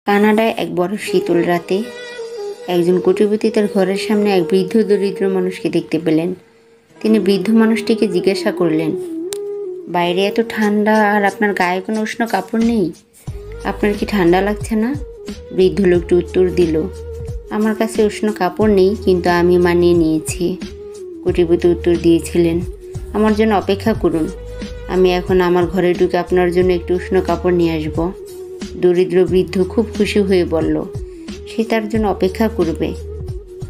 কানাডায় এক বড় শীতল রাতে একজন কোটিপতি তার ঘরের সামনে এক বৃদ্ধ দরিদ্র মানুষকে দেখতে পেলেন। তিনি বৃদ্ধ মানুষটিকে জিজ্ঞাসা করলেন, বাইরে এত ঠান্ডা আর আপনার গায়ে কোনো উষ্ণ কাপড় নেই, আপনার কি ঠান্ডা লাগছে না? বৃদ্ধ লোকটি উত্তর দিল, আমার কাছে উষ্ণ কাপড় নেই, কিন্তু আমি মানিয়ে নিয়েছি। কোটিপতি উত্তর দিয়েছিলেন, আমার জন্য অপেক্ষা করুন, আমি এখন আমার ঘরে ঢুকে আপনার জন্য একটু উষ্ণ কাপড় নিয়ে আসবো। দরিদ্র বৃদ্ধ খুব খুশি হয়ে বলল, সে তার জন্য অপেক্ষা করবে।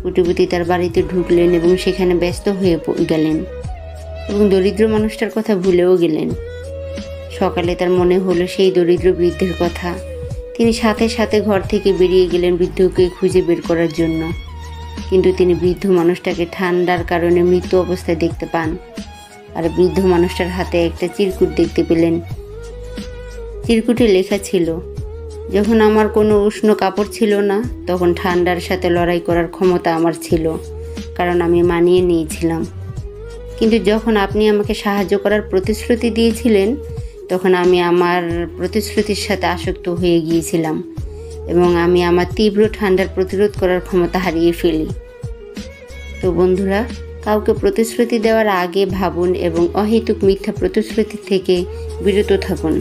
কোটিপতি তার বাড়িতে ঢুকলেন এবং সেখানে ব্যস্ত হয়ে গেলেন এবং দরিদ্র মানুষটার কথা ভুলেও গেলেন। সকালে তার মনে হলো সেই দরিদ্র বৃদ্ধের কথা। তিনি সাথে সাথে ঘর থেকে বেরিয়ে গেলেন বৃদ্ধকে খুঁজে বের করার জন্য। কিন্তু তিনি বৃদ্ধ মানুষটাকে ঠান্ডার কারণে মৃত অবস্থায় দেখতে পান। আর বৃদ্ধ মানুষটার হাতে একটা চিরকুট দেখতে পেলেন। চিরকুটে লেখা ছিল, যখন আমার কোনো উষ্ণ কাপড় ছিল না, তখন ঠান্ডার সাথে লড়াই করার ক্ষমতা আমার ছিল, কারণ আমি মানিয়ে নিয়েছিলাম। কিন্তু যখন আপনি আমাকে সাহায্য করার প্রতিশ্রুতি দিয়েছিলেন, তখন আমি আমার প্রতিশ্রুতির সাথে আসক্ত হয়ে গিয়েছিলাম এবং আমি আমার তীব্র ঠান্ডার প্রতিরোধ করার ক্ষমতা হারিয়ে ফেলি। তো বন্ধুরা, কাউকে প্রতিশ্রুতি দেওয়ার আগে ভাবুন এবং অহেতুক মিথ্যা প্রতিশ্রুতি থেকে বিরত থাকুন।